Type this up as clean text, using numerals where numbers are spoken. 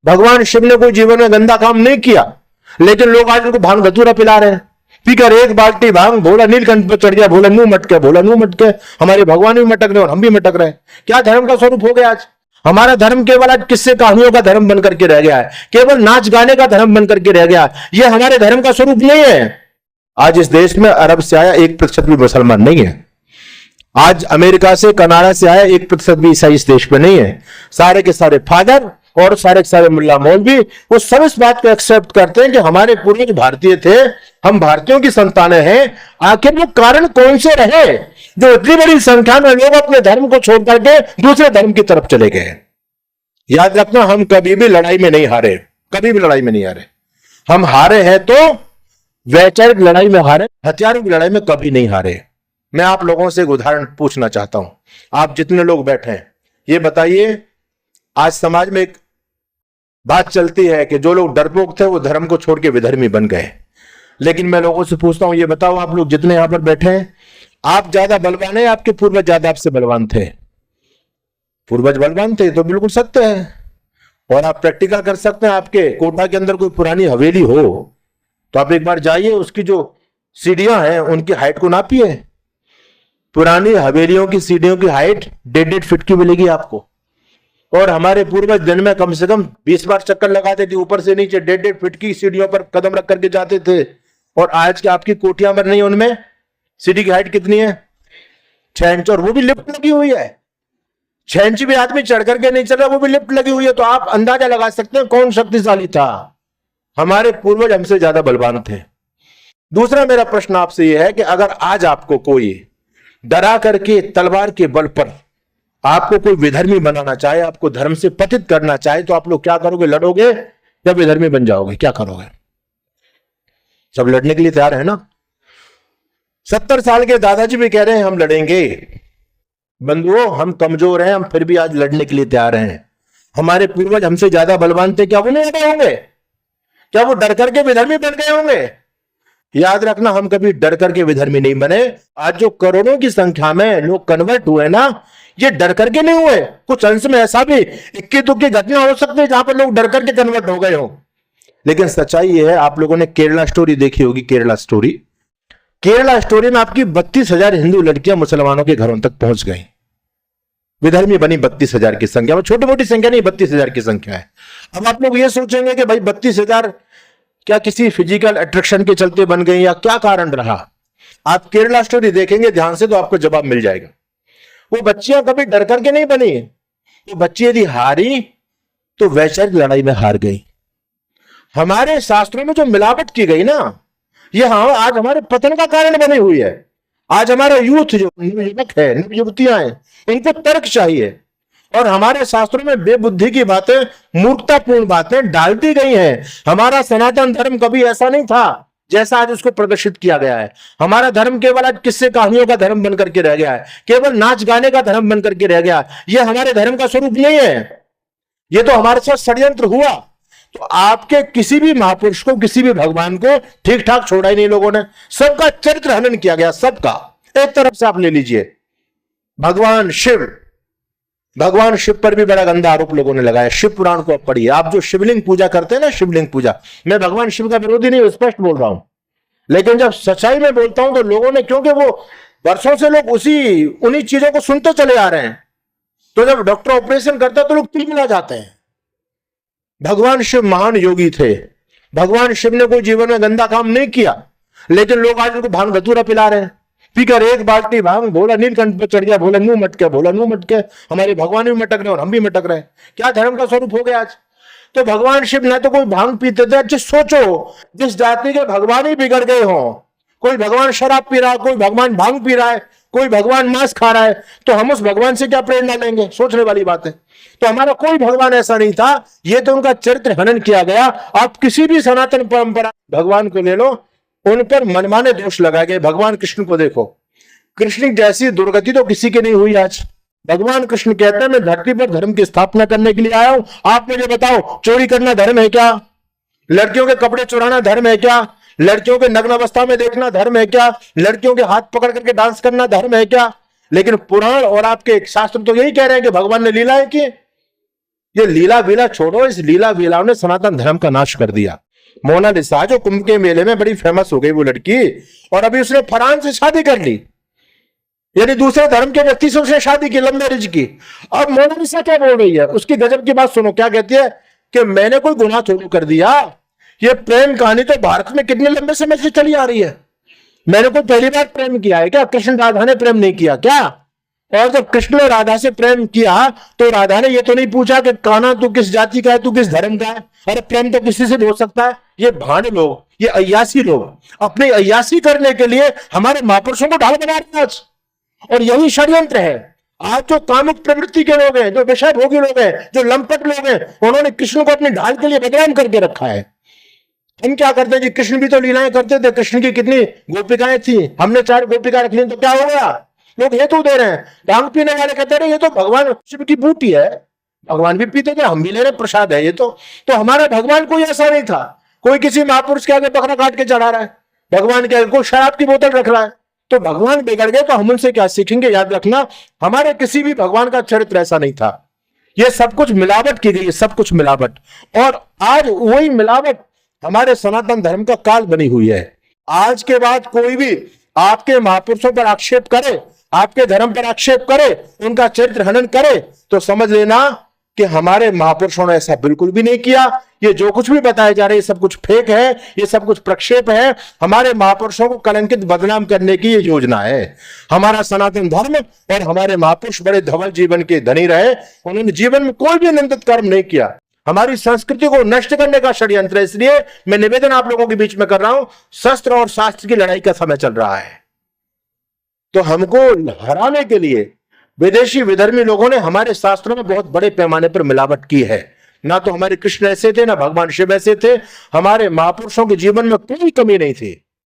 भगवान शिव ने कोई जीवन में गंदा काम नहीं किया, लेकिन लोग आज उनको भांग धतूरा पिला रहे हैं। पीकर एक बाल्टी भांग, भोला नीलकंठ पर चढ़ गया, भोला मुंह मटके, भोला मुंह मटके। हमारे भगवान भी मटक रहे और हम भी मटक रहे हैं। क्या धर्म का स्वरूप हो गया आज? हमारा धर्म केवल आज किस्से कहानियों का धर्म बनकर के रह गया है, केवल नाच गाने का धर्म बनकर के रह गया है। यह हमारे धर्म का स्वरूप नहीं है। आज इस देश में अरब से आया 1% भी मुसलमान नहीं है। आज अमेरिका से, कनाडा से आया 1% भी ईसाई इस देश में नहीं है। सारे के सारे फादर और सारे के सारे मुल्ला मौलवी वो सब इस बात को एक्सेप्ट करते हैं कि हमारे पूर्वज भारतीय थे, हम भारतीयों की संतानें हैं। आखिर वो कारण कौन से रहे जो इतनी बड़ी संख्या में लोग अपने धर्म को छोड़ करके दूसरे धर्म की तरफ चले गए? याद रखना, हम कभी भी लड़ाई में नहीं हारे, कभी भी लड़ाई में नहीं हारे। हम हारे हैं तो वैचारिक लड़ाई में हारे, हथियारों की लड़ाई में कभी नहीं हारे। मैं आप लोगों से एक उदाहरण पूछना चाहता हूं। आप जितने लोग बैठे हैं, ये बताइए, आज समाज में एक बात चलती है कि जो लोग डरपोक थे वो धर्म को छोड़ के विधर्मी बन गए। लेकिन मैं लोगों से पूछता हूं, ये बताओ, आप लोग जितने यहां पर बैठे हैं, आप ज्यादा बलवान है, आपके पूर्वज ज्यादा आपसे बलवान थे? पूर्वज बलवान थे तो बिल्कुल सत्य है। और आप प्रैक्टिकल कर सकते हैं। आपके कोटा के अंदर कोई पुरानी हवेली हो तो आप एक बार जाइए, उसकी जो सीढ़ियां हैं उनकी हाइट को नापिए। पुरानी हवेलियों की सीढ़ियों की हाइट 1.5 फीट की मिलेगी आपको। और हमारे पूर्वज दिन में कम से कम 20 बार चक्कर लगाते थे, ऊपर से नीचे 1.5 फीट की सीढ़ियों पर कदम रख करके जाते थे। और आज के आपकी कोठियां पर नहीं, उनमें सीढ़ी की हाइट कितनी है? 6 इंच, और वो भी लिफ्ट लगी हुई है। 6 इंच भी आदमी चढ़ करके नहीं चल रहा, वो भी लिफ्ट लगी हुई है। तो आप अंदाजा लगा सकते हैं कौन शक्तिशाली था। हमारे पूर्वज हमसे ज्यादा बलवान थे। दूसरा मेरा प्रश्न आपसे यह है कि अगर आज आपको कोई डरा करके तलवार के बल पर आपको कोई विधर्मी बनाना चाहे, आपको धर्म से पतित करना चाहे, तो आप लोग क्या करोगे? लड़ोगे या विधर्मी बन जाओगे? क्या करोगे? सब लड़ने के लिए तैयार है ना? 70 साल के दादाजी भी कह रहे हैं हम लड़ेंगे। बंधुओं, हम कमजोर हैं, हम फिर भी आज लड़ने के लिए तैयार हैं। हमारे पूर्वज हमसे ज्यादा बलवान थे, क्या वो नहीं लड़े होंगे? क्या वो डर करके विधर्मी बन गए होंगे? याद रखना, हम कभी डर करके विधर्मी नहीं बने। आज जो करोड़ों की संख्या में लोग कन्वर्ट हुए ना, ये डर करके नहीं हुए। कुछ अंश में ऐसा भी इक्की दुक्की घटना हो सकती है जहां पर लोग डर करके कन्वर्ट हो गए हो, लेकिन सच्चाई ये है, आप लोगों ने केरला स्टोरी देखी होगी। केरला स्टोरी में आपकी 32,000 हिंदू लड़कियां मुसलमानों के घरों तक पहुंच गई, विधर्मी बनी 32,000 की संख्या में। छोटी मोटी संख्या नहीं, 32,000 की संख्या है। अब आप लोग ये सोचेंगे कि भाई 32,000 क्या किसी फिजिकल अट्रैक्शन के चलते बन गई या क्या कारण रहा? आप केरला स्टोरी देखेंगे ध्यान से तो आपको जवाब मिल जाएगा। वो बच्चियां कभी डर करके नहीं बनी। वो बच्ची यदि हारी तो वैचारिक लड़ाई में हार गई। हमारे शास्त्रों में जो मिलावट की गई ना, ये आज हमारे पतन का कारण बनी हुई है। आज हमारा यूथ जो युवक है, युवतियां हैं, इनको तर्क चाहिए। और हमारे शास्त्रों में बेबुद्धि की बातें, मूर्खतापूर्ण बातें डाल दी गई हैं। हमारा सनातन धर्म कभी ऐसा नहीं था जैसा आज उसको प्रदर्शित किया गया है। हमारा धर्म केवल आज किस्से कहानियों का धर्म बनकर के रह गया है, केवल नाच गाने का धर्म बनकर के रह गया। यह हमारे धर्म का स्वरूप नहीं है। यह तो हमारे साथ षड्यंत्र हुआ। तो आपके किसी भी महापुरुष को, किसी भी भगवान को ठीक ठाक छोड़ा ही नहीं लोगों ने। सबका चरित्र हनन किया गया, सबका। एक तरफ से आप ले लीजिए भगवान शिव पर भी बड़ा गंदा आरोप लोगों ने लगाया। शिव पुराण को आप पढ़िए। आप जो शिवलिंग पूजा करते हैं ना, शिवलिंग पूजा, मैं भगवान शिव का विरोधी नहीं, स्पष्ट बोल रहा हूं, लेकिन जब सच्चाई में बोलता हूं तो लोगों ने, क्योंकि वो वर्षों से लोग उन्हीं चीजों को सुनते चले आ रहे हैं, तो जब डॉक्टर ऑपरेशन करता है तो लोग तिलमिला जाते हैं। भगवान शिव महान योगी थे। भगवान शिव ने कोई जीवन में गंदा काम नहीं किया, लेकिन लोग आज उनको भांग धतूरा पिला रहे हैं। पीकर एक बाल्टी भांग, भोला नीलकंठ पर चढ़ गया, भोला मुंह मटके, भोला मुंह मटके। हमारे भगवान भी मटक रहे और हम भी मटक रहे हैं। क्या धर्म का स्वरूप हो गया आज? तो भगवान शिव न तो कोई भांग पीते थे। अच्छा सोचो, जिस जाति के भगवान ही बिगड़ गए हों, कोई भगवान शराब पी रहा है, कोई भगवान भांग पी रहा है, कोई भगवान मांस खा रहा है, तो हम उस भगवान से क्या प्रेरणा लेंगे? सोचने वाली बात है। तो हमारा कोई भगवान ऐसा नहीं था, ये तो उनका चरित्र हनन किया गया। आप किसी भी सनातन परंपरा भगवान को ले लो, उन पर मनमाने दोष लगाए गए। भगवान कृष्ण को देखो, कृष्ण जैसी दुर्गति तो किसी की नहीं हुई आज। भगवान कृष्ण कहते हैं मैं धरती पर धर्म की स्थापना करने के लिए आया हूं। आप मुझे बताओ, चोरी करना धर्म है क्या? लड़कियों के कपड़े चुराना धर्म है क्या? लड़कियों के नग्न अवस्था में देखना धर्म है क्या? लड़कियों के हाथ पकड़ करके डांस करना धर्म है क्या? लेकिन पुराण और आपके शास्त्र तो यही कह रहे हैं कि भगवान ने लीलाएं की। ये लीला वीला छोड़ो, इस लीला वीला ने सनातन धर्म का नाश कर दिया। मोनालिसा जो कुंभ के मेले में बड़ी फेमस हो गई वो लड़की, और अभी उसने फरहान से शादी कर ली, यानी दूसरे धर्म के व्यक्ति से उसने शादी की, लव मैरिज की। अब मोनालिसा क्या बोल रही है, उसकी गजब की बात सुनो, क्या कहती है कि मैंने कोई गुनाह थोड़ी कर दिया, ये प्रेम कहानी तो भारत में कितने लंबे समय से चली आ रही है, मैंने कोई पहली बार प्रेम किया है क्या? कृष्ण राधा ने प्रेम नहीं किया क्या? और जब कृष्ण ने राधा से प्रेम किया तो राधा ने ये तो नहीं पूछा कि कान्हा तू किस जाति का है, तू किस धर्म का है? अरे प्रेम तो किसी से भी हो सकता है। ये भांड लोग, ये अय्यासी लोग अपनी अय्यासी करने के लिए हमारे महापुरुषों को ढाल बना रहे हैं आज, और यही षड्यंत्र है। आज जो कामुक प्रवृत्ति के लोग हैं, जो विषय भोगी लोग हैं, जो लंपट लोग हैं, उन्होंने कृष्ण को अपनी ढाल के लिए बदनाम करके रखा है। हम क्या करते हैं जी, कृष्ण भी तो लीलाएं करते थे, कृष्ण की कितनी गोपिकाएं थी, हमने 4 गोपिका रख ली तो क्या हो गया? लोग हेतु दे रहे हैं। भांग पीने वाले कहते रहे ये तो भगवान शिव की बूटी है, भगवान भी पीते थे, हम भी ले रहे, प्रसाद है ये तो हमारा भगवान कोई ऐसा नहीं था, कोई किसी महापुरुष के आगे बकरा काट के चढ़ा रहा है, भगवान के आगे कोई शराब की बोतल रख रहा है, तो भगवान बिगड़ गए तो हम उनसे क्या सीखेंगे? याद रखना, हमारे किसी भी भगवान का चरित्र ऐसा नहीं था। ये सब कुछ मिलावट की गई है, सब कुछ मिलावट, और आज वही मिलावट हमारे सनातन धर्म का काल बनी हुई है। आज के बाद कोई भी आपके महापुरुषों पर आक्षेप करे, आपके धर्म पर आक्षेप करे, उनका चरित्र हनन करे, तो समझ लेना कि हमारे महापुरुषों ने ऐसा बिल्कुल भी नहीं किया। ये जो कुछ भी बताया जा रहा है ये सब कुछ फेक है, ये सब कुछ प्रक्षेप है, हमारे महापुरुषों को कलंकित बदनाम करने की ये योजना है। हमारा सनातन धर्म और हमारे महापुरुष बड़े धवल जीवन के धनी रहे, उन्होंने जीवन में कोई भी निंदित कर्म नहीं किया। हमारी संस्कृति को नष्ट करने का षड्यंत्र है। इसलिए मैं निवेदन आप लोगों के बीच में कर रहा हूं, शस्त्र और शास्त्र की लड़ाई का समय चल रहा है, तो हमको हराने के लिए विदेशी विधर्मी लोगों ने हमारे शास्त्रों में बहुत बड़े पैमाने पर मिलावट की है। ना तो हमारे कृष्ण ऐसे थे, ना भगवान शिव ऐसे थे, हमारे महापुरुषों के जीवन में कोई कमी नहीं थी।